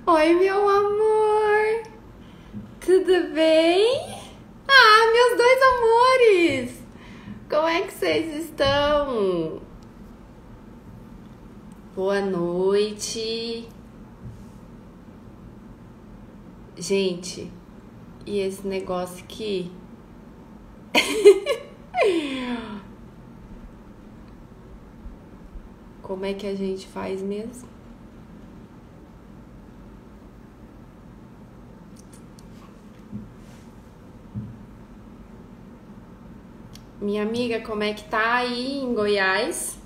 Oi, meu amor. Tudo bem? Ah, meus dois amores. Como é que vocês estão? Boa noite. Gente, e esse negócio aqui? Como é que a gente faz mesmo? Minha amiga, como é que tá aí em Goiás?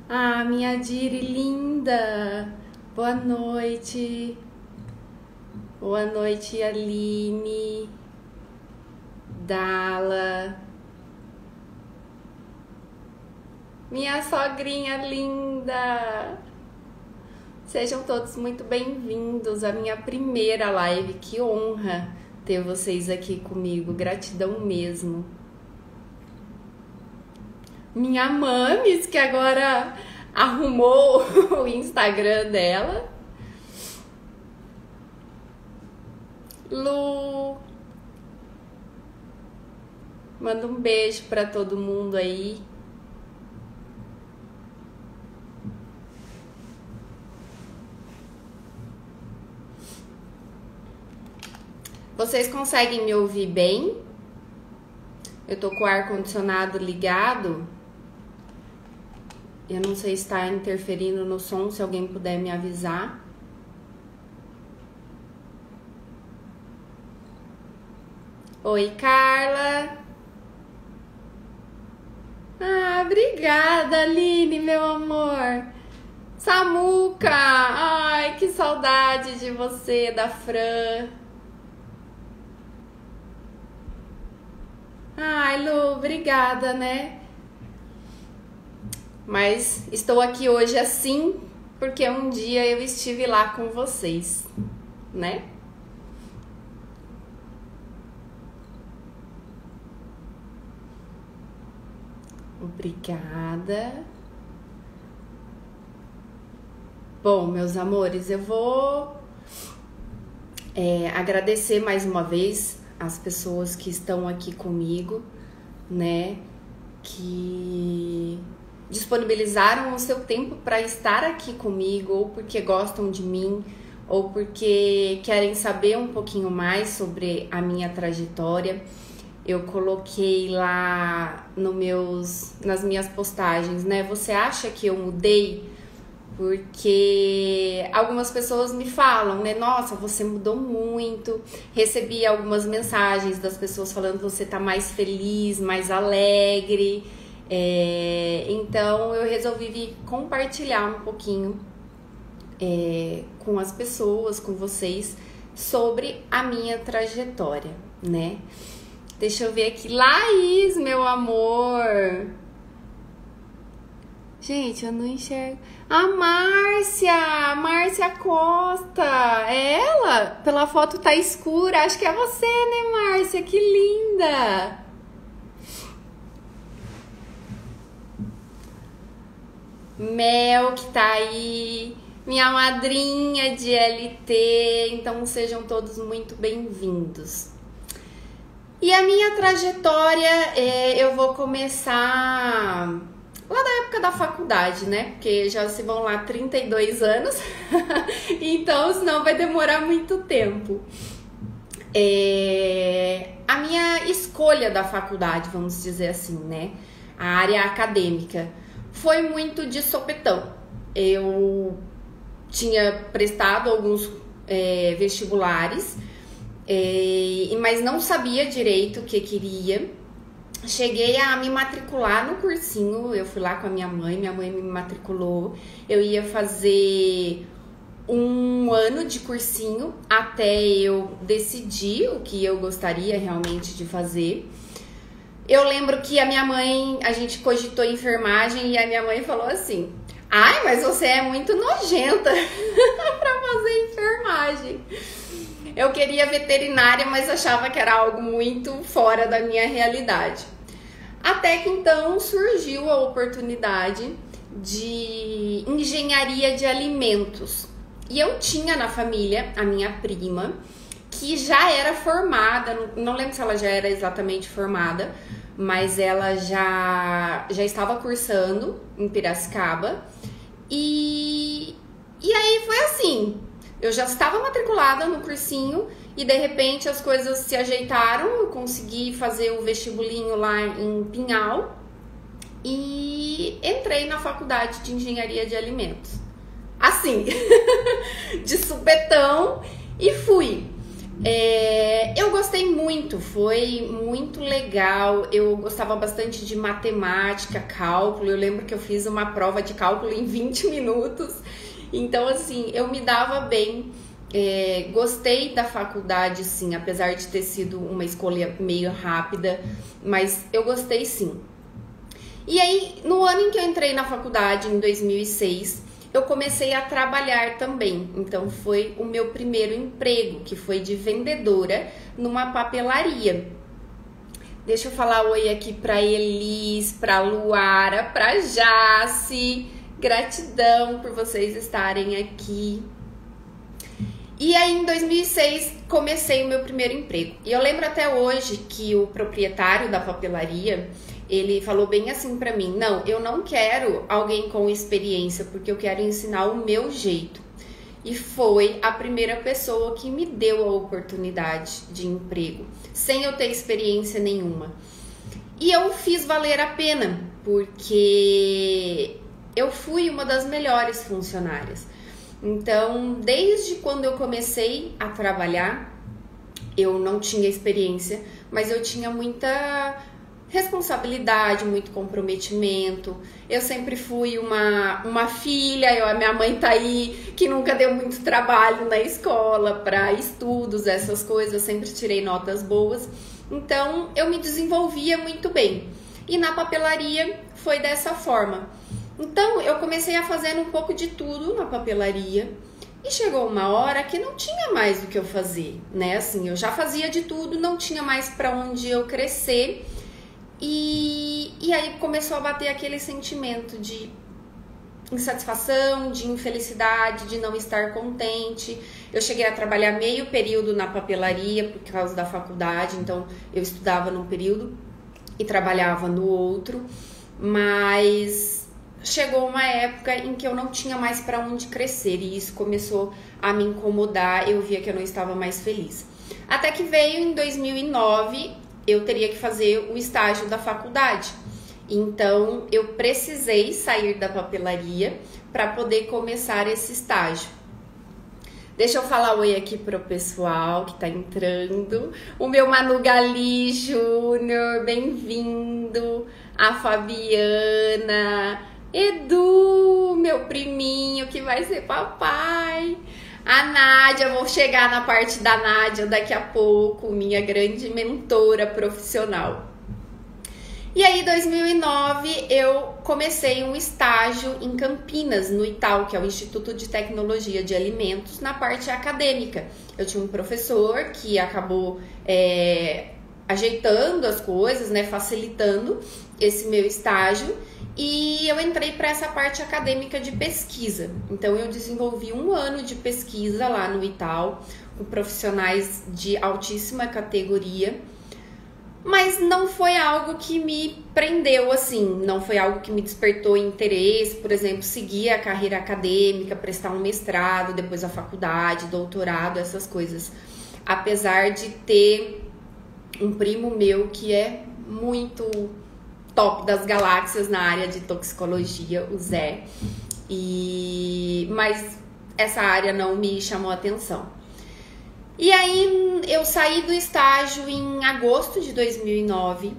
Ah, minha Diri linda. Boa noite. Boa noite, Aline. Dala. Minha sogrinha linda. Sejam todos muito bem-vindos à minha primeira live. Que honra ter vocês aqui comigo. Gratidão mesmo. Minha Mames, que agora arrumou o Instagram dela. Lu. Manda um beijo pra todo mundo aí. Vocês conseguem me ouvir bem? Eu tô com o ar-condicionado ligado. Eu não sei se está interferindo no som, se alguém puder me avisar. Oi, Carla. Ah, obrigada, Aline, meu amor. Samuca, ai, que saudade de você, da Fran. Ai, Lu, obrigada, né? Mas estou aqui hoje assim porque um dia eu estive lá com vocês, né? Obrigada. Bom, meus amores, eu vou agradecer mais uma vez as pessoas que estão aqui comigo, né? Que disponibilizaram o seu tempo para estar aqui comigo, ou porque gostam de mim, ou porque querem saber um pouquinho mais sobre a minha trajetória. Eu coloquei lá nas minhas postagens, né? Você acha que eu mudei? Porque algumas pessoas me falam, né? Nossa, você mudou muito. Recebi algumas mensagens das pessoas falando que você tá mais feliz, mais alegre. Então eu resolvi vir compartilhar um pouquinho com as pessoas, com vocês, sobre a minha trajetória, né? Deixa eu ver aqui. Laís, meu amor. Gente, eu não enxergo. A Márcia Costa. É ela? Pela foto tá escura. Acho que é você, né, Márcia? Que linda. Mel, que tá aí. Minha madrinha de LT. Então, sejam todos muito bem-vindos. E a minha trajetória, eu vou começar lá da época da faculdade, né? Porque já se vão lá 32 anos, então senão vai demorar muito tempo. A minha escolha da faculdade, vamos dizer assim, né? A área acadêmica foi muito de sopetão. Eu tinha prestado alguns vestibulares, mas não sabia direito o que queria. Cheguei a me matricular no cursinho, eu fui lá com a minha mãe me matriculou. Eu ia fazer um ano de cursinho até eu decidir o que eu gostaria realmente de fazer. Eu lembro que a gente cogitou enfermagem e a minha mãe falou assim: ai, mas você é muito nojenta pra fazer enfermagem. Eu queria veterinária, mas achava que era algo muito fora da minha realidade. Até que então surgiu a oportunidade de engenharia de alimentos. E eu tinha na família a minha prima, que já era formada, não lembro se ela já era exatamente formada, mas ela já estava cursando em Piracicaba. E aí foi assim, eu já estava matriculada no cursinho e de repente as coisas se ajeitaram, eu consegui fazer o vestibulinho lá em Pinhal e entrei na faculdade de engenharia de alimentos. Assim, de supetão, e fui. Eu gostei muito, foi muito legal. Eu gostava bastante de matemática, cálculo. Eu lembro que eu fiz uma prova de cálculo em 20 minutos. Então, assim, eu me dava bem. Gostei da faculdade, sim, apesar de ter sido uma escolha meio rápida, mas eu gostei, sim. E aí, no ano em que eu entrei na faculdade, em 2006, eu comecei a trabalhar também. Então foi o meu primeiro emprego, que foi de vendedora numa papelaria. Deixa eu falar oi aqui para Elis, para Luara, para Jace. Gratidão por vocês estarem aqui. E aí em 2006 comecei o meu primeiro emprego. E eu lembro até hoje que o proprietário da papelaria, ele falou bem assim pra mim: não, eu não quero alguém com experiência, porque eu quero ensinar o meu jeito. E foi a primeira pessoa que me deu a oportunidade de emprego, sem eu ter experiência nenhuma. E eu fiz valer a pena, porque eu fui uma das melhores funcionárias. Então, desde quando eu comecei a trabalhar, eu não tinha experiência, mas eu tinha muita responsabilidade, muito comprometimento. Eu sempre fui uma filha, a minha mãe tá aí, que nunca deu muito trabalho na escola para estudos, essas coisas, eu sempre tirei notas boas. Então, eu me desenvolvia muito bem. E na papelaria foi dessa forma. Então, eu comecei a fazer um pouco de tudo na papelaria. E chegou uma hora que não tinha mais o que eu fazer, né? Assim, eu já fazia de tudo, não tinha mais para onde eu crescer. E aí começou a bater aquele sentimento de insatisfação, de infelicidade, de não estar contente. Eu cheguei a trabalhar meio período na papelaria por causa da faculdade, então eu estudava num período e trabalhava no outro, mas chegou uma época em que eu não tinha mais para onde crescer e isso começou a me incomodar, eu via que eu não estava mais feliz. Até que veio em 2009, eu teria que fazer o estágio da faculdade. Então, eu precisei sair da papelaria para poder começar esse estágio. Deixa eu falar oi aqui pro pessoal que tá entrando. O meu Manu Gali Júnior, bem-vindo. A Fabiana. Edu, meu priminho que vai ser papai. A Nádia, vou chegar na parte da Nádia daqui a pouco, minha grande mentora profissional. E aí, em 2009, eu comecei um estágio em Campinas, no ITAL, que é o Instituto de Tecnologia de Alimentos, na parte acadêmica. Eu tinha um professor que acabou ajeitando as coisas, né, facilitando esse meu estágio. E eu entrei para essa parte acadêmica de pesquisa. Então, eu desenvolvi um ano de pesquisa lá no ITAL, com profissionais de altíssima categoria. Mas não foi algo que me prendeu, assim, não foi algo que me despertou interesse, por exemplo, seguir a carreira acadêmica, prestar um mestrado, depois a faculdade, doutorado, essas coisas. Apesar de ter um primo meu que é muito top das galáxias na área de toxicologia, o Zé, mas essa área não me chamou a atenção. E aí eu saí do estágio em agosto de 2009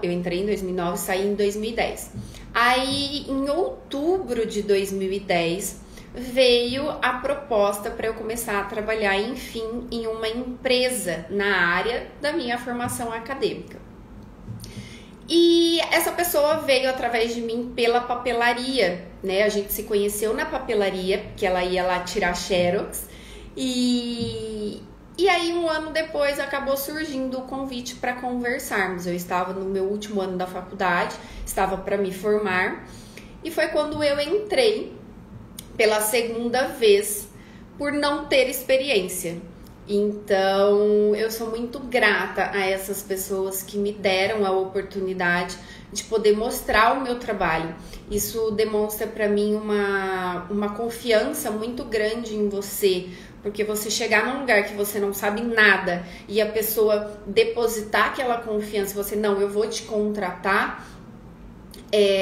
eu entrei em 2009 e saí em 2010. Aí em outubro de 2010 veio a proposta para eu começar a trabalhar, enfim, em uma empresa na área da minha formação acadêmica. E essa pessoa veio através de mim pela papelaria, né? A gente se conheceu na papelaria, que ela ia lá tirar xerox. E E aí, um ano depois, acabou surgindo o convite para conversarmos. Eu estava no meu último ano da faculdade, estava para me formar, e foi quando eu entrei pela segunda vez por não ter experiência. Então, eu sou muito grata a essas pessoas que me deram a oportunidade de poder mostrar o meu trabalho. Isso demonstra para mim uma confiança muito grande em você, porque você chegar num lugar que você não sabe nada e a pessoa depositar aquela confiança, você, não, eu vou te contratar,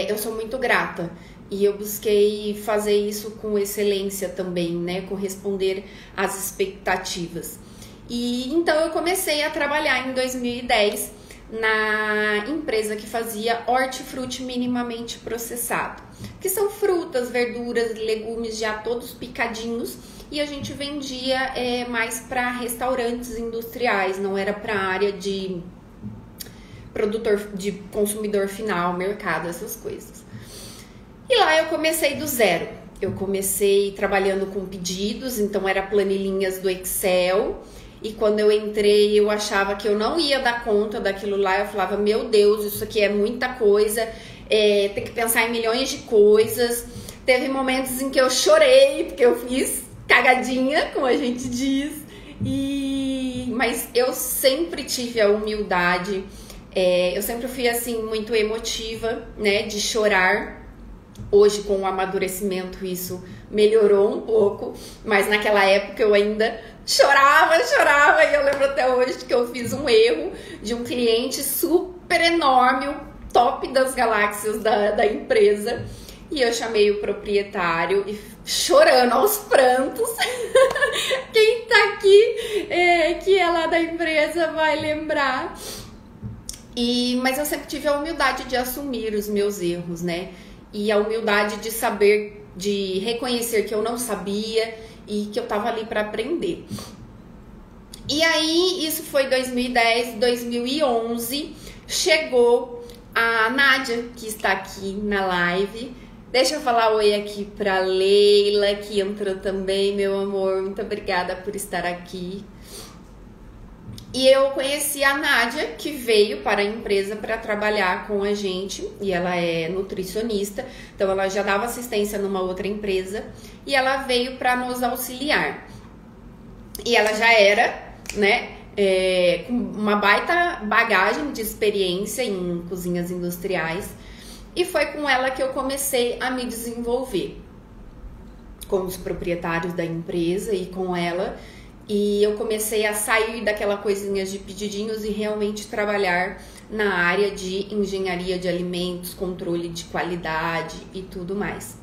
eu sou muito grata. E eu busquei fazer isso com excelência também, né? Corresponder às expectativas. E então eu comecei a trabalhar em 2010 na empresa que fazia hortifruti minimamente processado, que são frutas, verduras, legumes já todos picadinhos, e a gente vendia mais para restaurantes industriais, não era para a área de produtor, de consumidor final, mercado, essas coisas. E lá eu comecei do zero. Eu comecei trabalhando com pedidos, então era planilhinhas do Excel. E quando eu entrei, eu achava que eu não ia dar conta daquilo lá. Eu falava, meu Deus, isso aqui é muita coisa. Tem que pensar em milhões de coisas. Teve momentos em que eu chorei, porque eu fiz cagadinha, como a gente diz. Mas eu sempre tive a humildade. Eu sempre fui assim, muito emotiva, né, de chorar. Hoje, com o amadurecimento, isso melhorou um pouco, mas naquela época eu ainda chorava, e eu lembro até hoje que eu fiz um erro de um cliente super enorme, o top das galáxias da empresa, e eu chamei o proprietário e chorando aos prantos. Quem tá aqui, que é lá da empresa, vai lembrar. Mas eu sempre tive a humildade de assumir os meus erros, né? E a humildade de saber, de reconhecer que eu não sabia e que eu tava ali para aprender. E aí, isso foi 2010, 2011, chegou a Nádia, que está aqui na live. Deixa eu falar oi aqui pra Leila, que entrou também, meu amor. Muito obrigada por estar aqui. E eu conheci a Nádia, que veio para a empresa para trabalhar com a gente, e ela é nutricionista, então ela já dava assistência numa outra empresa, e ela veio para nos auxiliar. E ela já era, né, com uma baita bagagem de experiência em cozinhas industriais, e foi com ela que eu comecei a me desenvolver, com os proprietários da empresa e com ela. E eu comecei a sair daquela coisinha de pedidinhos e realmente trabalhar na área de engenharia de alimentos, controle de qualidade e tudo mais.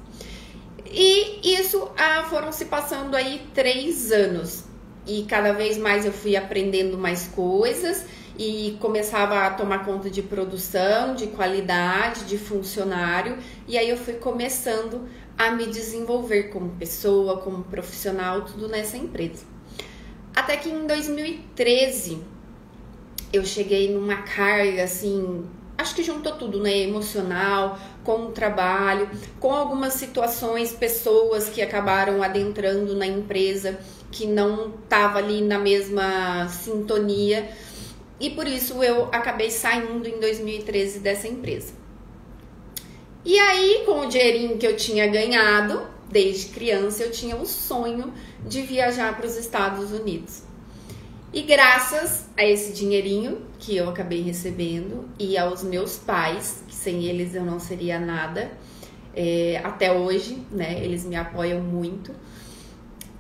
E isso foram se passando aí 3 anos. E cada vez mais eu fui aprendendo mais coisas e começava a tomar conta de produção, de qualidade, de funcionário. E aí eu fui começando a me desenvolver como pessoa, como profissional, tudo nessa empresa. Até que em 2013 eu cheguei numa carga assim, acho que juntou tudo, né? Emocional, com o trabalho, com algumas situações, pessoas que acabaram adentrando na empresa que não tava ali na mesma sintonia, e por isso eu acabei saindo em 2013 dessa empresa. E aí, com o dinheirinho que eu tinha ganhado desde criança, eu tinha um sonho de viajar para os Estados Unidos. E graças a esse dinheirinho que eu acabei recebendo e aos meus pais, que sem eles eu não seria nada, até hoje, né, eles me apoiam muito,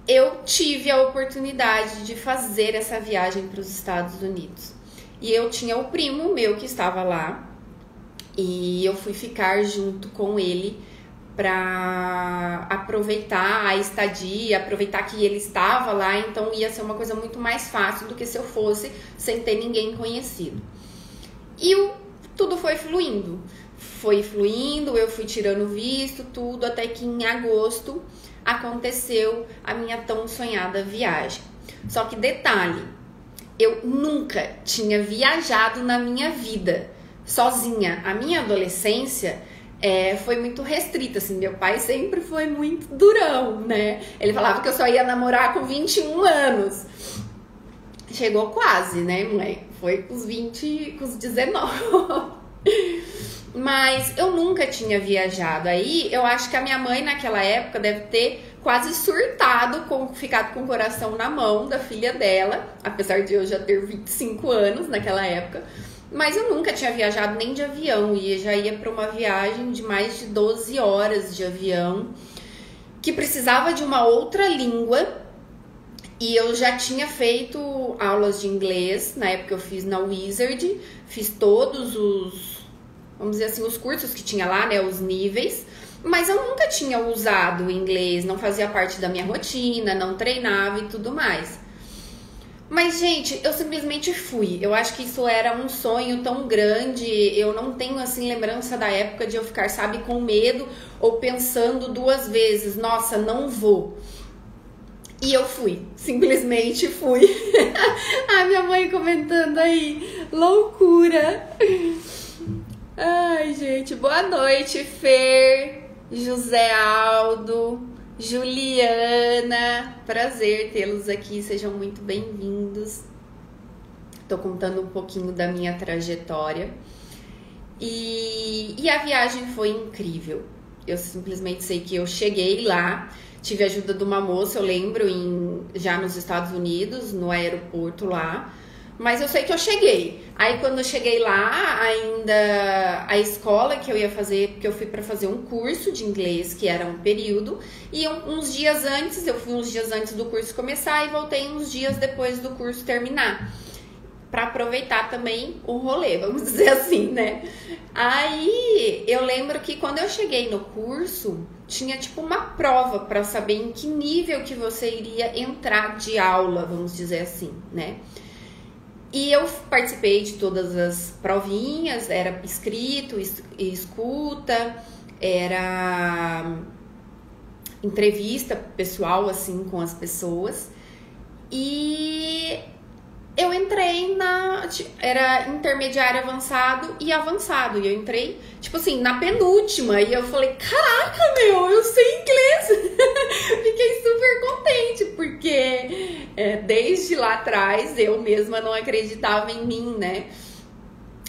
eu tive a oportunidade de fazer essa viagem para os Estados Unidos. E eu tinha o primo meu que estava lá, e eu fui ficar junto com ele para aproveitar a estadia, aproveitar que ele estava lá, então ia ser uma coisa muito mais fácil do que se eu fosse sem ter ninguém conhecido. E tudo foi fluindo, eu fui tirando visto, tudo, até que em agosto aconteceu a minha tão sonhada viagem. Só que detalhe, eu nunca tinha viajado na minha vida sozinha. A minha adolescência foi muito restrita, assim, meu pai sempre foi muito durão, né? Ele falava que eu só ia namorar com 21 anos. Chegou quase, né, mãe? Foi com os 20, com os 19. Mas eu nunca tinha viajado. Aí eu acho que a minha mãe naquela época deve ter quase surtado, ficado com o coração na mão da filha dela, apesar de eu já ter 25 anos naquela época. Mas eu nunca tinha viajado nem de avião, e já ia para uma viagem de mais de 12 horas de avião, que precisava de uma outra língua, e eu já tinha feito aulas de inglês, na época eu fiz na Wizard, fiz todos os, vamos dizer assim, os cursos que tinha lá, né, os níveis, mas eu nunca tinha usado o inglês, não fazia parte da minha rotina, não treinava e tudo mais. Mas, gente, eu simplesmente fui. Eu acho que isso era um sonho tão grande. Eu não tenho, assim, lembrança da época de eu ficar, sabe, com medo ou pensando duas vezes. Nossa, não vou. E eu fui. Simplesmente fui. A minha mãe comentando aí. Loucura. Ai, gente. Boa noite, Fer, José Aldo, Juliana, prazer tê-los aqui, sejam muito bem-vindos. Tô contando um pouquinho da minha trajetória e a viagem foi incrível. Eu simplesmente sei que eu cheguei lá, tive a ajuda de uma moça, eu lembro, já nos Estados Unidos, no aeroporto lá. Mas eu sei que eu cheguei. Aí quando eu cheguei lá, ainda a escola que eu ia fazer, porque eu fui para fazer um curso de inglês, que era um período, e uns dias antes, eu fui uns dias antes do curso começar e voltei uns dias depois do curso terminar, para aproveitar também o rolê, vamos dizer assim, né? Aí eu lembro que quando eu cheguei no curso, tinha tipo uma prova para saber em que nível que você iria entrar de aula, vamos dizer assim, né? E eu participei de todas as provinhas, era escrito, escuta, era entrevista pessoal, assim, com as pessoas. E eu entrei era intermediário avançado e avançado. E eu entrei, tipo assim, na penúltima. E eu falei, caraca, eu sei inglês. Fiquei super contente, porque desde lá atrás eu mesma não acreditava em mim, né?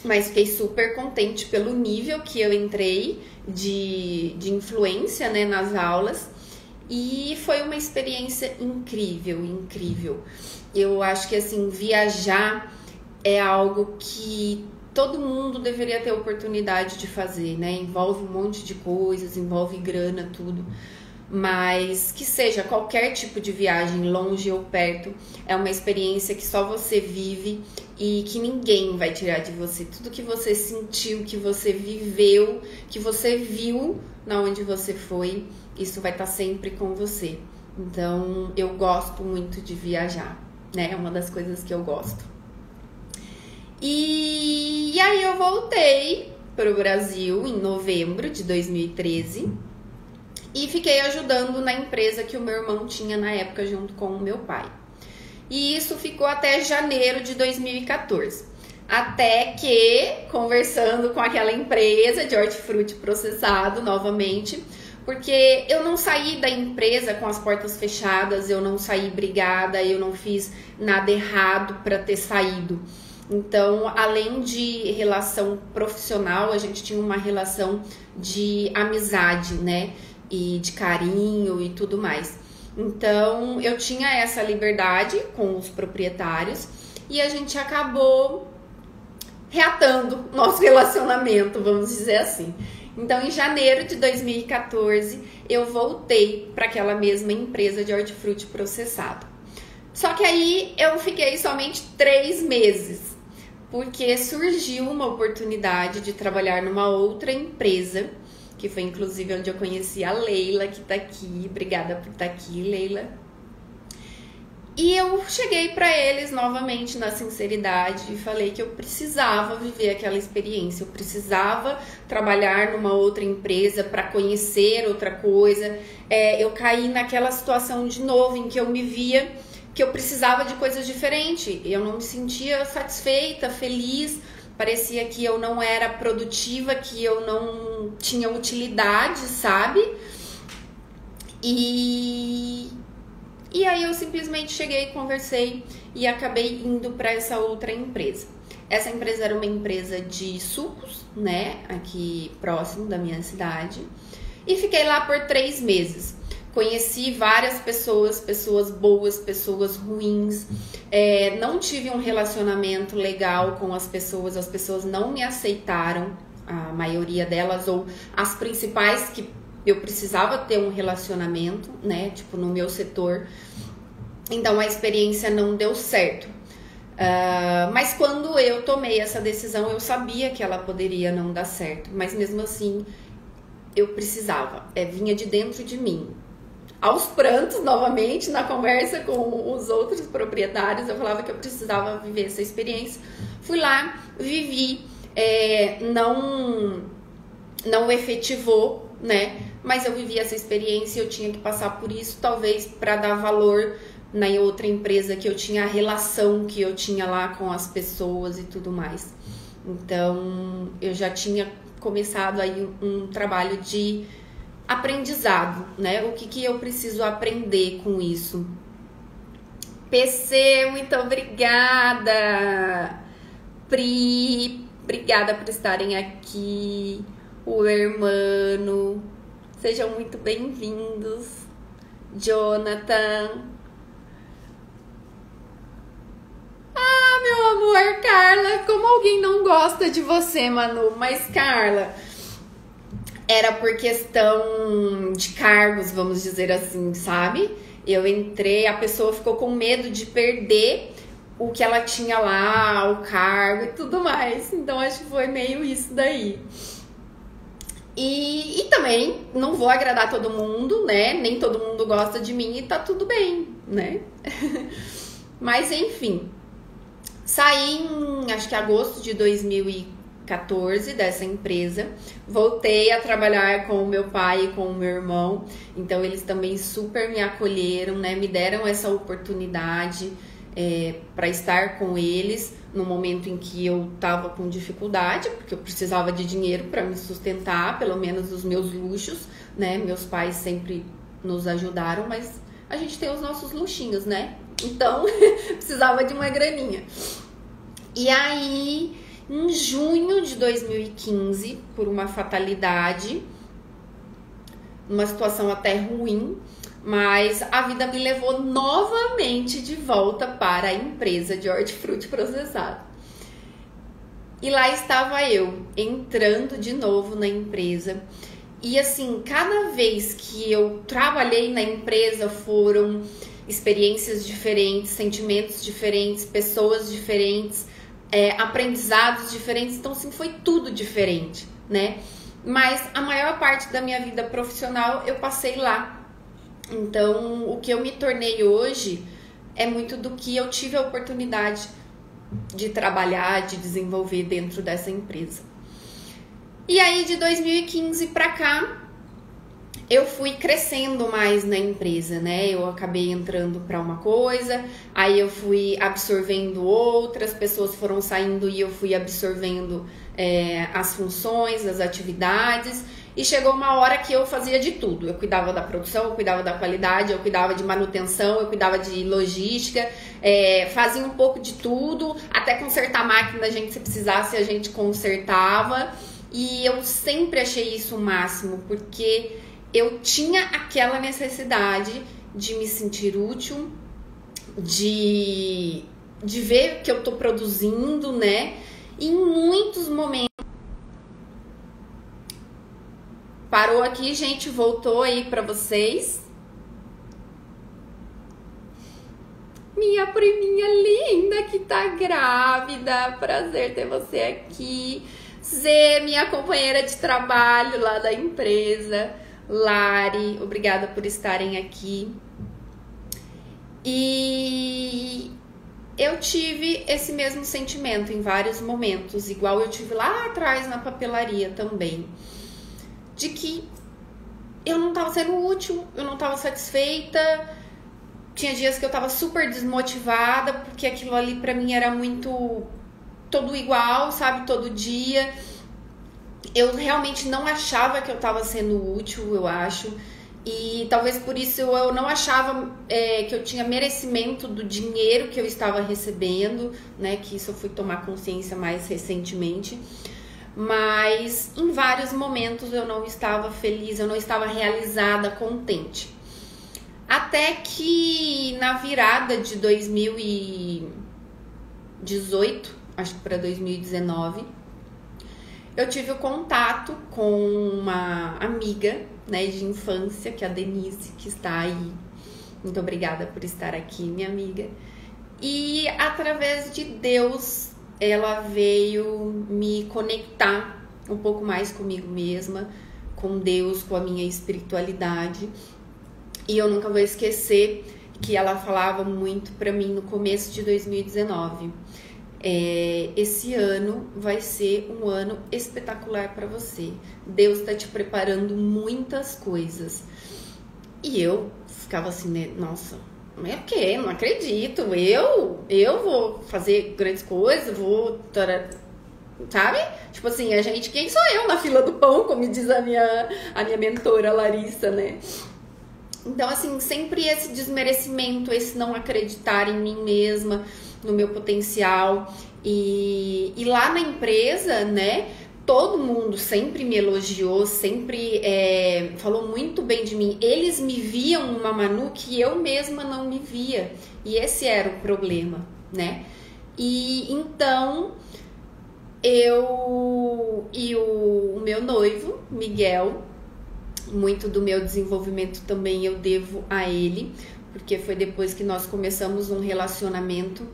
Mas fiquei super contente pelo nível que eu entrei de influência, né, nas aulas. E foi uma experiência incrível, incrível. Eu acho que, assim, viajar é algo que todo mundo deveria ter oportunidade de fazer, né? Envolve um monte de coisas, envolve grana, tudo. Mas que seja qualquer tipo de viagem, longe ou perto, é uma experiência que só você vive e que ninguém vai tirar de você. Tudo que você sentiu, que você viveu, que você viu na onde você foi, isso vai estar sempre com você. Então, eu gosto muito de viajar, né? É uma das coisas que eu gosto. E aí eu voltei para o Brasil em novembro de 2013 e fiquei ajudando na empresa que o meu irmão tinha na época junto com o meu pai. E isso ficou até janeiro de 2014. Até que, conversando com aquela empresa de hortifruti processado novamente, porque eu não saí da empresa com as portas fechadas, eu não saí brigada, eu não fiz nada errado para ter saído. Então, além de relação profissional, a gente tinha uma relação de amizade, né? E de carinho e tudo mais. Então, eu tinha essa liberdade com os proprietários e a gente acabou reatando nosso relacionamento, vamos dizer assim. Então, em janeiro de 2014, eu voltei para aquela mesma empresa de hortifruti processado. Só que aí eu fiquei somente 3 meses, porque surgiu uma oportunidade de trabalhar numa outra empresa, que foi inclusive onde eu conheci a Leila, que tá aqui. Obrigada por estar aqui, Leila. E eu cheguei para eles novamente na sinceridade e falei que eu precisava viver aquela experiência, eu precisava trabalhar numa outra empresa para conhecer outra coisa. Eu caí naquela situação de novo em que eu me via que eu precisava de coisas diferentes. Eu não me sentia satisfeita, feliz, parecia que eu não era produtiva, que eu não tinha utilidade, sabe? E E aí eu simplesmente cheguei, conversei e acabei indo para essa outra empresa. Essa empresa era uma empresa de sucos, né, aqui próximo da minha cidade. E fiquei lá por 3 meses. Conheci várias pessoas, pessoas boas, pessoas ruins. Não tive um relacionamento legal com as pessoas não me aceitaram, a maioria delas, ou as principais que eu precisava ter um relacionamento, né, tipo no meu setor. Então a experiência não deu certo. Mas quando eu tomei essa decisão, eu sabia que ela poderia não dar certo, mas mesmo assim eu precisava, vinha de dentro de mim. Aos prantos, novamente, na conversa com os outros proprietários, eu falava que eu precisava viver essa experiência. Fui lá, vivi, não efetivou, né? Mas eu vivi essa experiência e eu tinha que passar por isso, talvez para dar valor na outra empresa, que eu tinha a relação que eu tinha lá com as pessoas e tudo mais. Então, eu já tinha começado aí um trabalho de aprendizado, né? O que eu preciso aprender com isso? PC, muito obrigada! Pri, obrigada por estarem aqui. O Hermano, sejam muito bem-vindos. Jonathan. Ah, meu amor, Carla, como alguém não gosta de você, Manu? Mas, Carla, era por questão de cargos, vamos dizer assim, sabe? Eu entrei, a pessoa ficou com medo de perder o que ela tinha lá, o cargo e tudo mais. Então, acho que foi meio isso daí. E também não vou agradar todo mundo, né? Nem todo mundo gosta de mim e tá tudo bem, né? Mas, enfim. Saí em, acho que agosto de 2014 dessa empresa, voltei a trabalhar com o meu pai e com o meu irmão, então eles também super me acolheram, né? Me deram essa oportunidade para estar com eles no momento em que eu tava com dificuldade, porque eu precisava de dinheiro para me sustentar, pelo menos os meus luxos, né? Meus pais sempre nos ajudaram, mas a gente tem os nossos luxinhos, né? Então, precisava de uma graninha. E aí, em junho de 2015, por uma fatalidade, uma situação até ruim, mas a vida me levou novamente de volta para a empresa de hortifruti processado. E lá estava eu, entrando de novo na empresa. E assim, cada vez que eu trabalhei na empresa foram experiências diferentes, sentimentos diferentes, pessoas diferentes, aprendizados diferentes. Então, assim, foi tudo diferente, né? Mas a maior parte da minha vida profissional eu passei lá. Então, o que eu me tornei hoje é muito do que eu tive a oportunidade de trabalhar, de desenvolver dentro dessa empresa. E aí, de 2015 para cá, eu fui crescendo mais na empresa, né? Eu acabei entrando para uma coisa, aí eu fui absorvendo outras, pessoas foram saindo e eu fui absorvendo as funções, as atividades. E chegou uma hora que eu fazia de tudo. Eu cuidava da produção, eu cuidava da qualidade, eu cuidava de manutenção, eu cuidava de logística, fazia um pouco de tudo, até consertar máquina, se precisasse, a gente consertava. E eu sempre achei isso o máximo, porque eu tinha aquela necessidade de me sentir útil, de ver que eu tô produzindo, né? E em muitos momentos. Parou aqui, gente, voltou aí pra vocês. Minha priminha linda que tá grávida, prazer ter você aqui. Zê, minha companheira de trabalho lá da empresa. Lari, obrigada por estarem aqui. E eu tive esse mesmo sentimento em vários momentos, igual eu tive lá atrás na papelaria também, de que eu não tava sendo útil, eu não tava satisfeita. Tinha dias que eu tava super desmotivada, porque aquilo ali pra mim era muito todo igual, sabe, todo dia. Eu realmente não achava que eu tava sendo útil, eu acho. E talvez por isso eu não achava que eu tinha merecimento do dinheiro que eu estava recebendo, né? Que isso eu fui tomar consciência mais recentemente. Mas em vários momentos eu não estava feliz, eu não estava realizada, contente. Até que na virada de 2018, acho que para 2019, eu tive o contato com uma amiga, né, de infância, que é a Denise, que está aí. Muito obrigada por estar aqui, minha amiga. E através de Deus, ela veio me conectar um pouco mais comigo mesma, com Deus, com a minha espiritualidade. E eu nunca vou esquecer que ela falava muito para mim no começo de 2019. Esse ano vai ser um ano espetacular para você. Deus está te preparando muitas coisas. E eu ficava assim, né? Nossa, mas é o quê? Não acredito. Eu vou fazer grandes coisas, sabe? Tipo assim, quem sou eu na fila do pão, como diz a minha mentora Larissa, né? Então, assim, sempre esse desmerecimento, esse não acreditar em mim mesma, no meu potencial. E lá na empresa, né, todo mundo sempre me elogiou, sempre falou muito bem de mim. Eles me viam uma Manu que eu mesma não me via. E esse era o problema, né? E então, eu e o meu noivo, Miguel, muito do meu desenvolvimento também eu devo a ele, porque foi depois que nós começamos um relacionamento.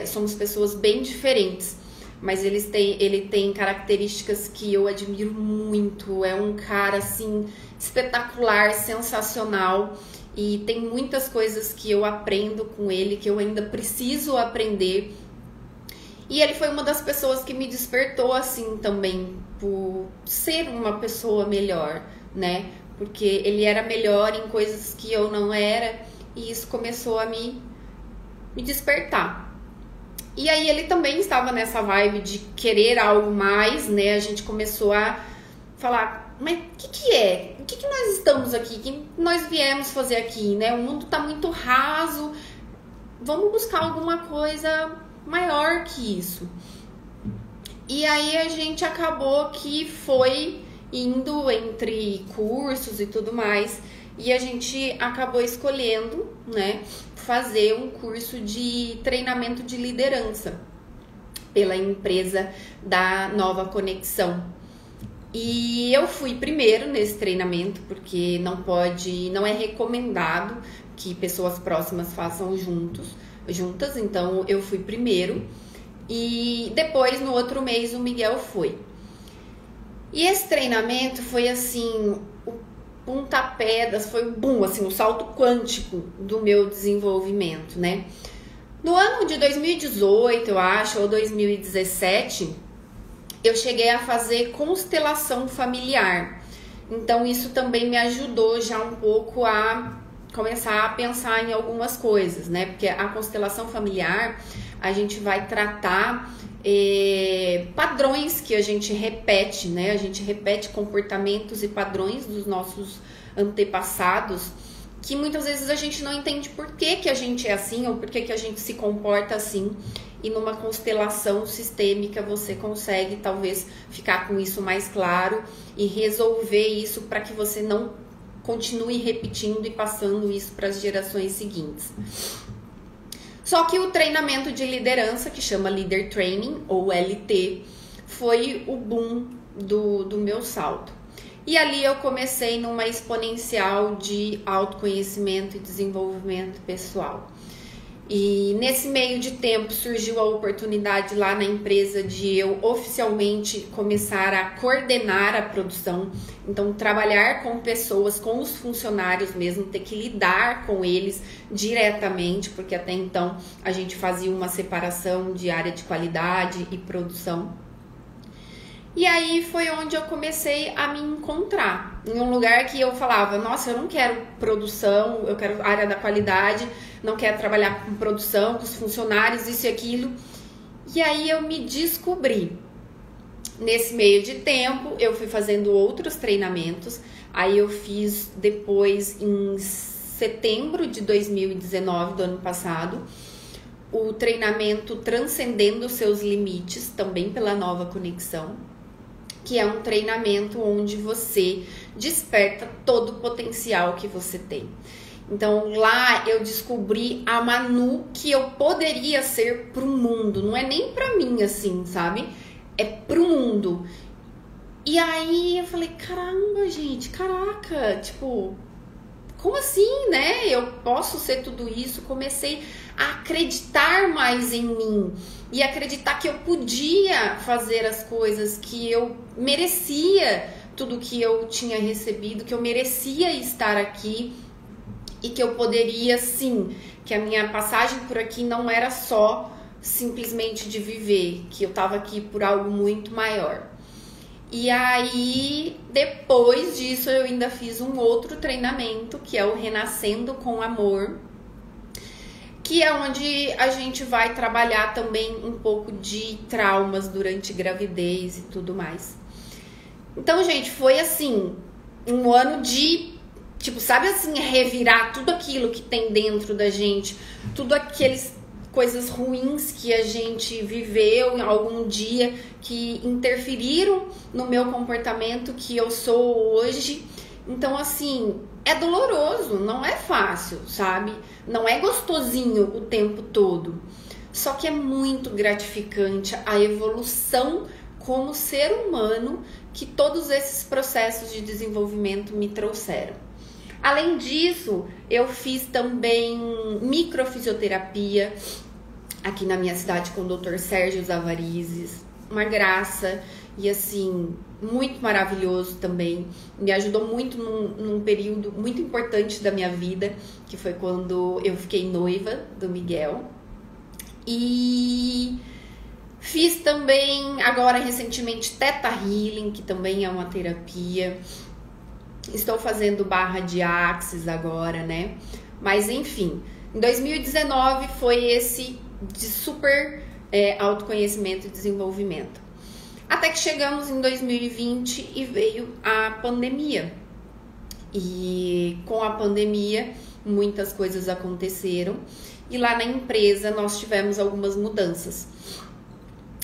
Somos pessoas bem diferentes, mas ele tem características que eu admiro muito. É um cara assim espetacular, sensacional, e tem muitas coisas que eu aprendo com ele, que eu ainda preciso aprender. E ele foi uma das pessoas que me despertou assim também, por ser uma pessoa melhor, né? Porque ele era melhor em coisas que eu não era, e isso começou a me despertar. E aí ele também estava nessa vibe de querer algo mais, né? A gente começou a falar, mas o que é? O que nós estamos aqui? O que nós viemos fazer aqui, né? O mundo tá muito raso, vamos buscar alguma coisa maior que isso. E aí a gente acabou que foi indo entre cursos e tudo mais, e a gente acabou escolhendo, né, fazer um curso de treinamento de liderança pela empresa da Nova Conexão. E eu fui primeiro nesse treinamento, porque não é recomendado que pessoas próximas façam juntas, então eu fui primeiro. E depois, no outro mês, o Miguel foi. E esse treinamento foi assim, o pontapé, foi boom, assim, um salto quântico do meu desenvolvimento, né? No ano de 2018, eu acho, ou 2017, eu cheguei a fazer constelação familiar. Então isso também me ajudou já um pouco a começar a pensar em algumas coisas, né? Porque a constelação familiar, a gente vai tratar padrões que a gente repete, né? A gente repete comportamentos e padrões dos nossos antepassados, que muitas vezes a gente não entende por que a gente é assim, ou por que a gente se comporta assim. E numa constelação sistêmica você consegue talvez ficar com isso mais claro e resolver isso para que você não continue repetindo e passando isso para as gerações seguintes. Só que o treinamento de liderança, que chama Leader Training, ou LT, foi o boom do meu salto. E ali eu comecei numa exponencial de autoconhecimento e desenvolvimento pessoal. E nesse meio de tempo surgiu a oportunidade lá na empresa de eu oficialmente começar a coordenar a produção. Então, trabalhar com pessoas, com os funcionários mesmo, ter que lidar com eles diretamente, porque até então a gente fazia uma separação de área de qualidade e produção. E aí foi onde eu comecei a me encontrar, em um lugar que eu falava, nossa, eu não quero produção, eu quero área da qualidade, não quero trabalhar com produção, com os funcionários, isso e aquilo. E aí eu me descobri. Nesse meio de tempo, eu fui fazendo outros treinamentos. Aí eu fiz depois em setembro de 2019, do ano passado, o treinamento Transcendendo Seus Limites, também pela Nova Conexão, que é um treinamento onde você desperta todo o potencial que você tem. Então lá eu descobri a Manu que eu poderia ser pro mundo, não é nem pra mim assim, sabe? É pro mundo. E aí eu falei, caramba, gente, caraca, tipo, como assim, né? Eu posso ser tudo isso. Comecei a acreditar mais em mim e acreditar que eu podia fazer as coisas, que eu merecia tudo que eu tinha recebido, que eu merecia estar aqui e que eu poderia sim, que a minha passagem por aqui não era só simplesmente de viver, que eu tava aqui por algo muito maior. E aí, depois disso, eu ainda fiz um outro treinamento, que é o Renascendo com Amor, que é onde a gente vai trabalhar também um pouco de traumas durante gravidez e tudo mais. Então, gente, foi assim, um ano de, tipo, sabe assim, revirar tudo aquilo que tem dentro da gente, tudo aqueles coisas ruins que a gente viveu em algum dia, que interferiram no meu comportamento que eu sou hoje. Então, assim, é doloroso, não é fácil, sabe? Não é gostosinho o tempo todo. Só que é muito gratificante a evolução como ser humano que todos esses processos de desenvolvimento me trouxeram. Além disso, eu fiz também microfisioterapia aqui na minha cidade com o Dr. Sérgio Zavarizes, uma graça e assim, muito maravilhoso também. Me ajudou muito num período muito importante da minha vida, que foi quando eu fiquei noiva do Miguel. E fiz também, agora recentemente, Theta Healing, que também é uma terapia. Estou fazendo barra de Axis agora, né? Mas enfim, em 2019 foi esse de super autoconhecimento e desenvolvimento. Até que chegamos em 2020 e veio a pandemia. E com a pandemia, muitas coisas aconteceram. E lá na empresa nós tivemos algumas mudanças.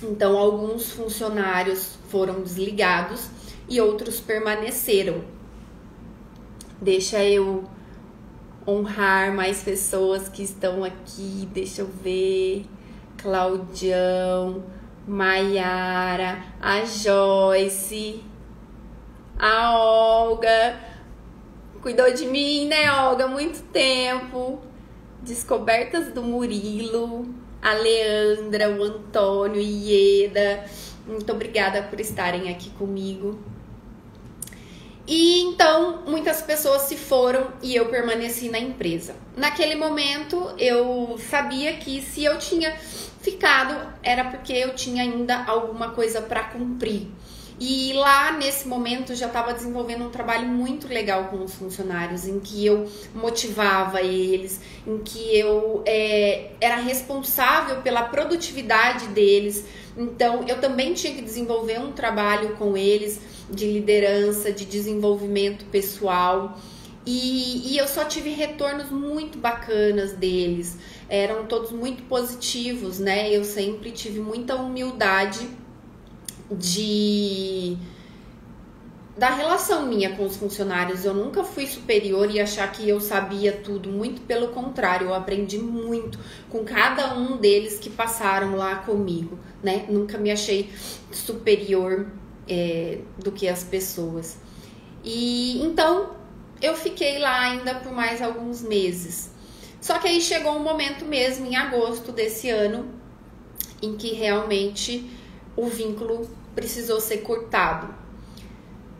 Então, alguns funcionários foram desligados e outros permaneceram. Deixa eu honrar mais pessoas que estão aqui. Deixa eu ver. Claudião, Maiara, a Joyce, a Olga. Cuidou de mim, né, Olga? Muito tempo. Descobertas do Murilo, a Leandra, o Antônio, Ieda. Muito obrigada por estarem aqui comigo. E então, muitas pessoas se foram e eu permaneci na empresa. Naquele momento, eu sabia que se eu tinha ficado, era porque eu tinha ainda alguma coisa para cumprir. E lá, nesse momento, já estava desenvolvendo um trabalho muito legal com os funcionários, em que eu motivava eles, em que eu era responsável pela produtividade deles. Então, eu também tinha que desenvolver um trabalho com eles de liderança, de desenvolvimento pessoal. E eu só tive retornos muito bacanas deles. Eram todos muito positivos, né? Eu sempre tive muita humildade da relação minha com os funcionários. Eu nunca fui superior e achar que eu sabia tudo, muito pelo contrário, eu aprendi muito com cada um deles que passaram lá comigo, né? Nunca me achei superior do que as pessoas. E então eu fiquei lá ainda por mais alguns meses. Só que aí chegou um momento mesmo, em agosto desse ano, em que realmente o vínculo precisou ser cortado.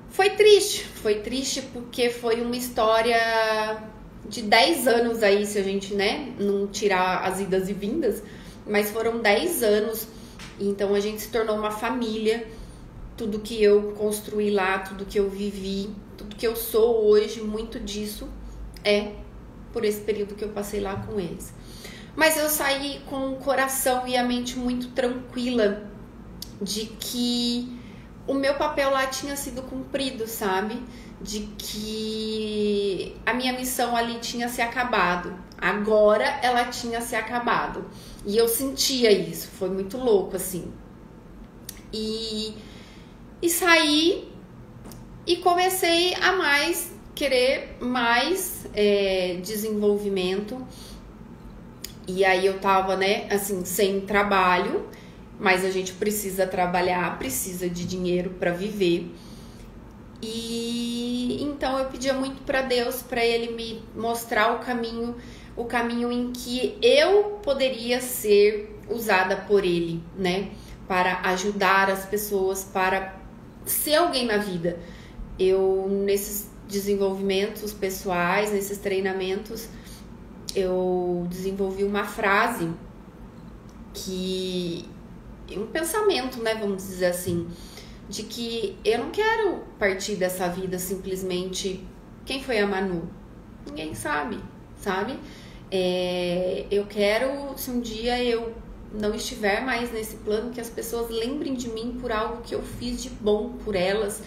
Foi triste porque foi uma história de 10 anos aí, se a gente, né, não tirar as idas e vindas, mas foram 10 anos, então a gente se tornou uma família. Tudo que eu construí lá, tudo que eu vivi, tudo que eu sou hoje, muito disso é por esse período que eu passei lá com eles. Mas eu saí com o coração e a mente muito tranquila de que o meu papel lá tinha sido cumprido, sabe? de que a minha missão ali tinha se acabado. Agora ela tinha se acabado. E eu sentia isso, foi muito louco, assim. E saí e comecei a querer mais desenvolvimento. E aí eu tava, né, assim, sem trabalho, mas a gente precisa trabalhar, precisa de dinheiro para viver. E então eu pedia muito para Deus, para Ele me mostrar o caminho em que eu poderia ser usada por Ele, né, para ajudar as pessoas, para ser alguém na vida. Eu, nesses desenvolvimentos pessoais, nesses treinamentos, eu desenvolvi uma frase um pensamento, né, vamos dizer assim, de que eu não quero partir dessa vida simplesmente. Quem foi a Manu? Ninguém sabe? Eu quero, se um dia eu não estiver mais nesse plano, que as pessoas lembrem de mim por algo que eu fiz de bom por elas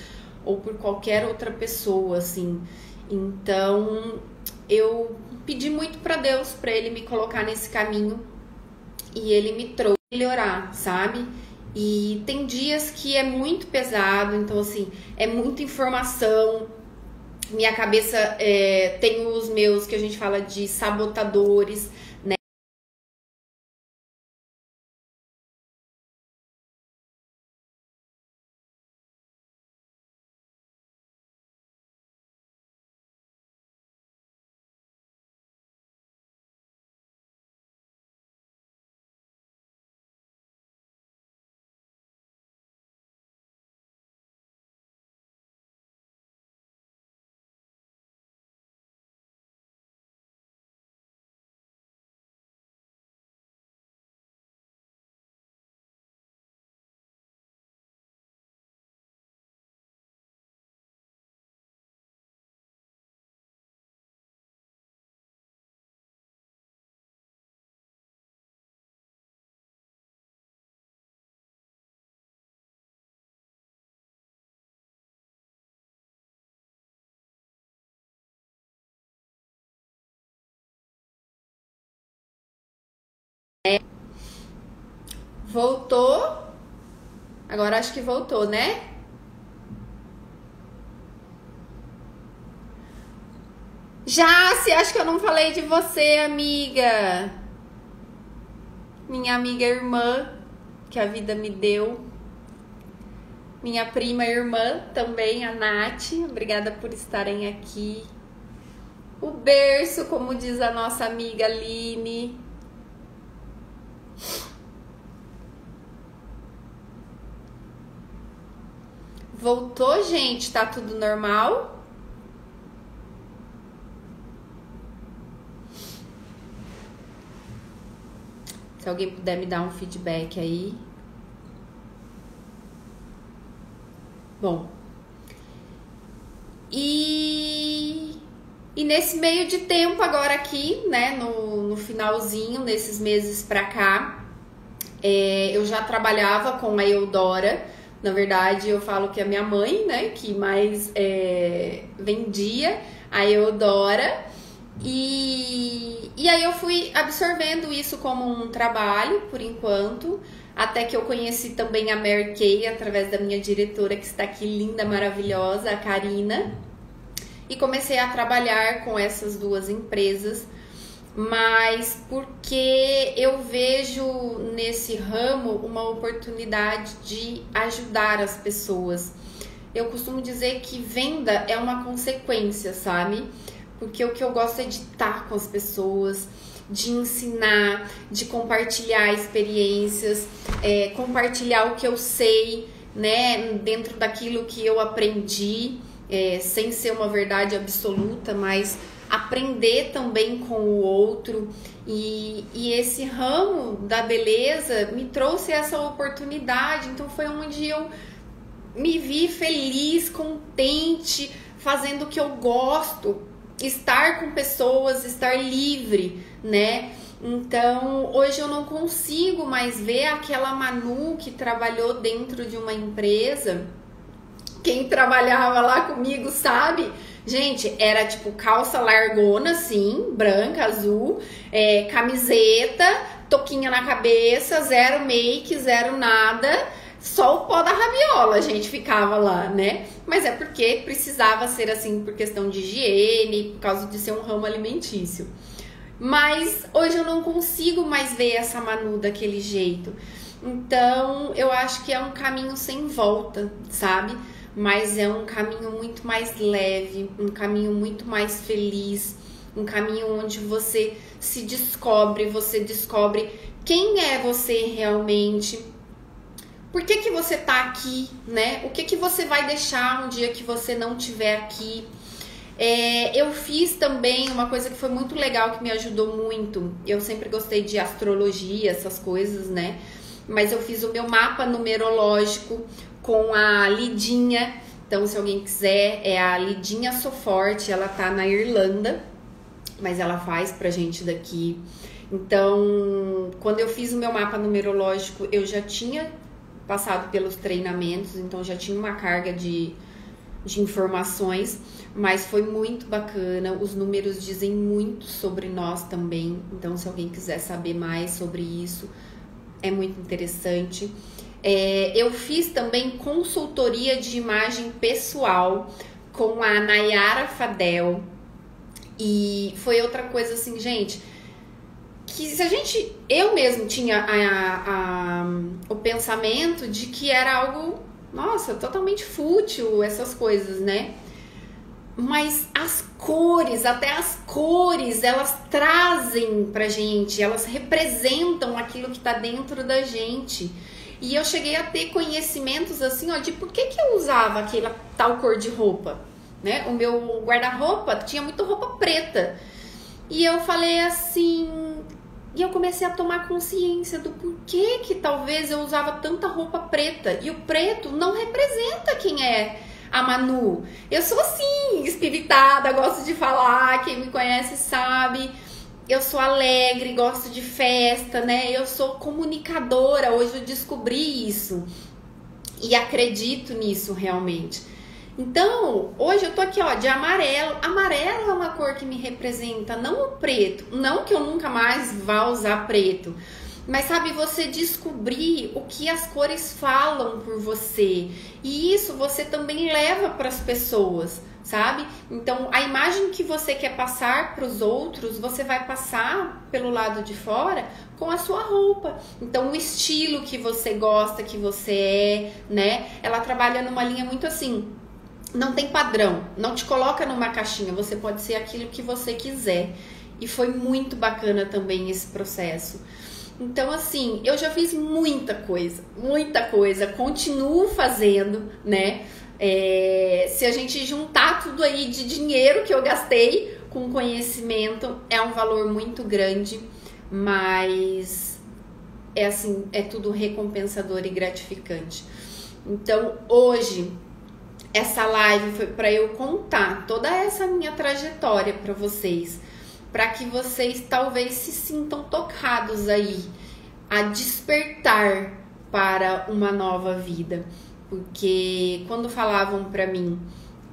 ou por qualquer outra pessoa, assim. Então, eu pedi muito para Deus, para Ele me colocar nesse caminho, e Ele me trouxe a melhorar, sabe? E tem dias que é muito pesado, então assim, é muita informação. Minha cabeça tem os meus, que a gente fala de sabotadores, né? Voltou? Agora acho que voltou, né? Jace, acho que eu não falei de você, amiga. Minha amiga irmã, que a vida me deu. Minha prima irmã também, a Nath. Obrigada por estarem aqui. O berço, como diz a nossa amiga Aline. Voltou, gente? Tá tudo normal? Se alguém puder me dar um feedback aí. Bom. E nesse meio de tempo agora aqui, né, no finalzinho, nesses meses pra cá, eu já trabalhava com a Eudora. Na verdade, eu falo que a minha mãe, né, que mais vendia a Eudora. E aí eu fui absorvendo isso como um trabalho, por enquanto, até que eu conheci também a Mary Kay, através da minha diretora, que está aqui, linda, maravilhosa, a Karina. E comecei a trabalhar com essas duas empresas, mas porque eu vejo nesse ramo uma oportunidade de ajudar as pessoas. Eu costumo dizer que venda é uma consequência, sabe? Porque o que eu gosto é de estar com as pessoas, de ensinar, de compartilhar experiências, compartilhar o que eu sei, né, dentro daquilo que eu aprendi, sem ser uma verdade absoluta, mas aprender também com o outro. E esse ramo da beleza me trouxe essa oportunidade, então foi onde eu me vi feliz, contente, fazendo o que eu gosto, estar com pessoas, estar livre, né? Então, hoje eu não consigo mais ver aquela Manu que trabalhou dentro de uma empresa, Quem trabalhava lá comigo sabe. Gente, era tipo calça largona, assim, branca, azul, camiseta, toquinha na cabeça, zero make, zero nada, só o pó da rabiola a gente ficava lá, né? Mas é porque precisava ser assim por questão de higiene, por causa de ser um ramo alimentício. Mas hoje eu não consigo mais ver essa Manu daquele jeito. Então eu acho que é um caminho sem volta, sabe? Mas é um caminho muito mais leve, um caminho muito mais feliz, um caminho onde você se descobre, você descobre quem é você realmente, por que que você tá aqui, né? O que que você vai deixar um dia que você não estiver aqui. Eu fiz também uma coisa que foi muito legal, que me ajudou muito. Eu sempre gostei de astrologia, essas coisas, né? Mas eu fiz o meu mapa numerológico com a Lidinha. Então, se alguém quiser, é a Lidinha Soforte. Ela tá na Irlanda, mas ela faz pra gente daqui. Então, quando eu fiz o meu mapa numerológico, eu já tinha passado pelos treinamentos, então já tinha uma carga de informações, mas foi muito bacana. Os números dizem muito sobre nós também, então se alguém quiser saber mais sobre isso, é muito interessante. Eu fiz também consultoria de imagem pessoal com a Nayara Fadel, e foi outra coisa assim, gente, que eu mesmo tinha o pensamento de que era algo, nossa, totalmente fútil, essas coisas, né? Mas até as cores, elas trazem pra gente, elas representam aquilo que tá dentro da gente. E eu cheguei a ter conhecimentos assim, ó, de por que eu usava aquela tal cor de roupa, né? O meu guarda-roupa tinha muita roupa preta. E eu falei assim, e eu comecei a tomar consciência do porquê que talvez eu usava tanta roupa preta. E o preto não representa quem é a Manu. Eu sou assim, espiritada, gosto de falar, quem me conhece sabe. Eu sou alegre, gosto de festa, né? Eu sou comunicadora, hoje eu descobri isso. E acredito nisso realmente. Então, hoje eu tô aqui, ó, de amarelo. Amarelo é uma cor que me representa, não o preto. Não que eu nunca mais vá usar preto. Mas, sabe, você descobrir o que as cores falam por você. E isso você também leva para as pessoas, sabe? Então, a imagem que você quer passar para os outros, você vai passar pelo lado de fora com a sua roupa. Então, o estilo que você gosta, que você é, né? Ela trabalha numa linha muito assim, não tem padrão, não te coloca numa caixinha, você pode ser aquilo que você quiser. E foi muito bacana também esse processo. Então, assim, eu já fiz muita coisa, continuo fazendo, né? Se a gente juntar tudo aí de dinheiro que eu gastei com conhecimento, é um valor muito grande, mas é assim, é tudo recompensador e gratificante. Então, hoje, essa live foi para eu contar toda essa minha trajetória para vocês, para que vocês talvez se sintam tocados aí a despertar para uma nova vida. Porque quando falavam para mim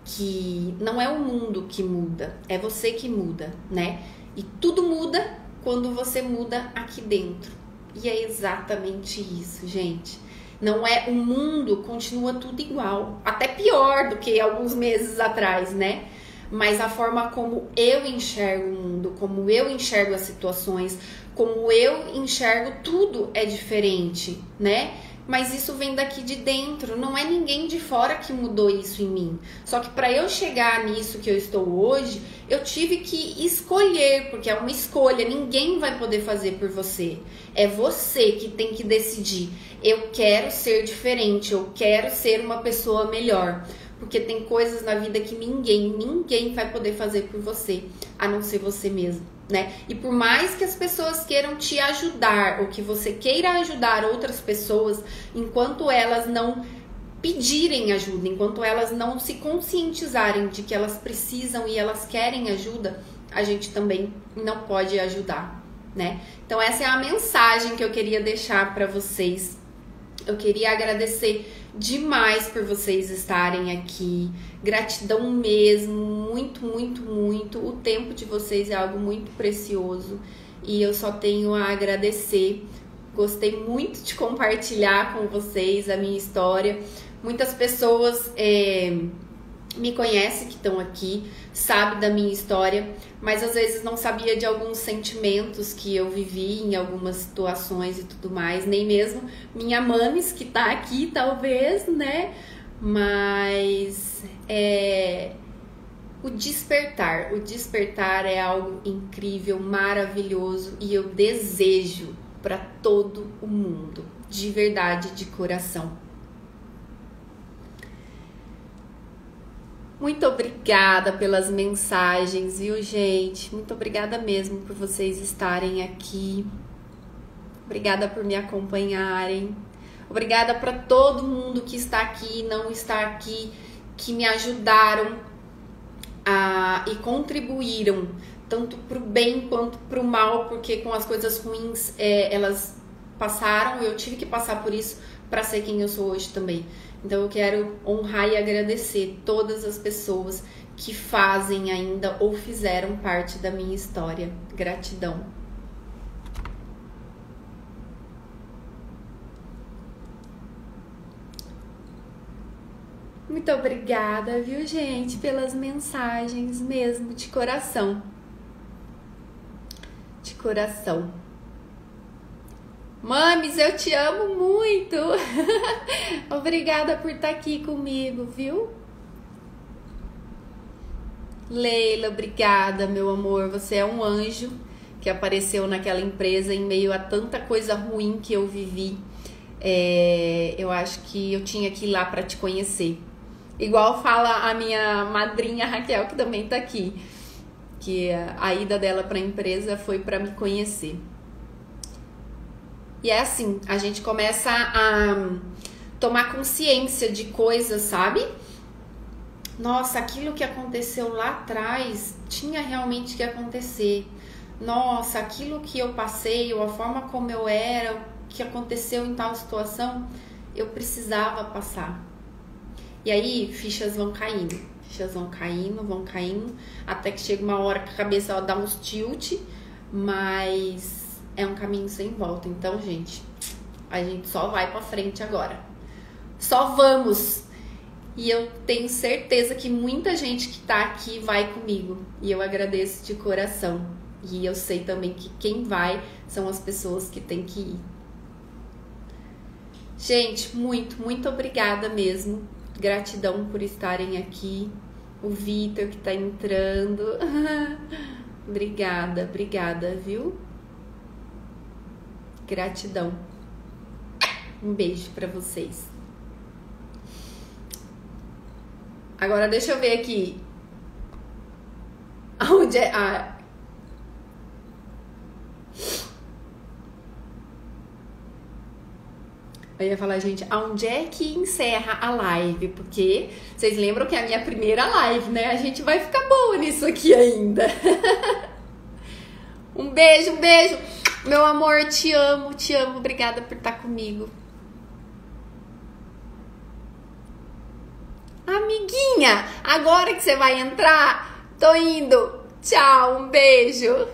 que não é o mundo que muda, é você que muda, né? E tudo muda quando você muda aqui dentro. E é exatamente isso, gente. Não é, o mundo continua tudo igual, até pior do que alguns meses atrás, né? Mas a forma como eu enxergo o mundo, como eu enxergo as situações, como eu enxergo tudo é diferente, né? Mas isso vem daqui de dentro, não é ninguém de fora que mudou isso em mim. Só que para eu chegar nisso que eu estou hoje, eu tive que escolher, porque é uma escolha, ninguém vai poder fazer por você. É você que tem que decidir. Eu quero ser diferente, eu quero ser uma pessoa melhor. Porque tem coisas na vida que ninguém vai poder fazer por você, a não ser você mesmo, né? E por mais que as pessoas queiram te ajudar, ou que você queira ajudar outras pessoas, enquanto elas não pedirem ajuda, enquanto elas não se conscientizarem de que elas precisam e elas querem ajuda, a gente também não pode ajudar, né? Então essa é a mensagem que eu queria deixar para vocês Eu queria agradecer demais por vocês estarem aqui. Gratidão mesmo, muito, muito, muito. O tempo de vocês é algo muito precioso e eu só tenho a agradecer. Gostei muito de compartilhar com vocês a minha história. Muitas pessoas me conhecem que estão aqui, sabem da minha história, mas às vezes não sabia de alguns sentimentos que eu vivi em algumas situações e tudo mais, nem mesmo minha mames que tá aqui, talvez, né? Mas o despertar é algo incrível, maravilhoso e eu desejo para todo o mundo, de verdade, de coração. Muito obrigada pelas mensagens, viu, gente? Muito obrigada mesmo por vocês estarem aqui. Obrigada por me acompanharem. Obrigada para todo mundo que está aqui e não está aqui, que me ajudaram e contribuíram, tanto para o bem quanto para o mal, porque com as coisas ruins elas passaram, eu tive que passar por isso para ser quem eu sou hoje também. Então eu quero honrar e agradecer todas as pessoas que fazem ainda ou fizeram parte da minha história. Gratidão. Muito obrigada, viu, gente, pelas mensagens mesmo, de coração. De coração. Mames, eu te amo muito. Obrigada por estar aqui comigo, viu? Leila, obrigada, meu amor. Você é um anjo que apareceu naquela empresa em meio a tanta coisa ruim que eu vivi. Eu acho que eu tinha que ir lá para te conhecer. Igual fala a minha madrinha Raquel, que também tá aqui, que a ida dela para a empresa foi para me conhecer. E é assim, a gente começa a tomar consciência de coisas, sabe? Nossa, aquilo que aconteceu lá atrás tinha realmente que acontecer. Nossa, aquilo que eu passei, ou a forma como eu era, o que aconteceu em tal situação, eu precisava passar. E aí, fichas vão caindo, vão caindo, até que chega uma hora que a cabeça dá uns tilt, mas é um caminho sem volta. Então, gente, a gente só vai pra frente agora. Só vamos! E eu tenho certeza que muita gente que tá aqui vai comigo. E eu agradeço de coração. E eu sei também que quem vai são as pessoas que têm que ir. Gente, muito, muito obrigada mesmo. Gratidão por estarem aqui. O Vitor que tá entrando. Obrigada, obrigada, viu? Gratidão. Um beijo pra vocês. Agora deixa eu ver aqui. Aonde é? Eu ia falar, gente, aonde é que encerra a live? Porque vocês lembram que é a minha primeira live, né? A gente vai ficar boa nisso aqui ainda. Um beijo, meu amor, te amo, obrigada por estar comigo. Amiguinha, agora que você vai entrar, tô indo. Tchau, um beijo.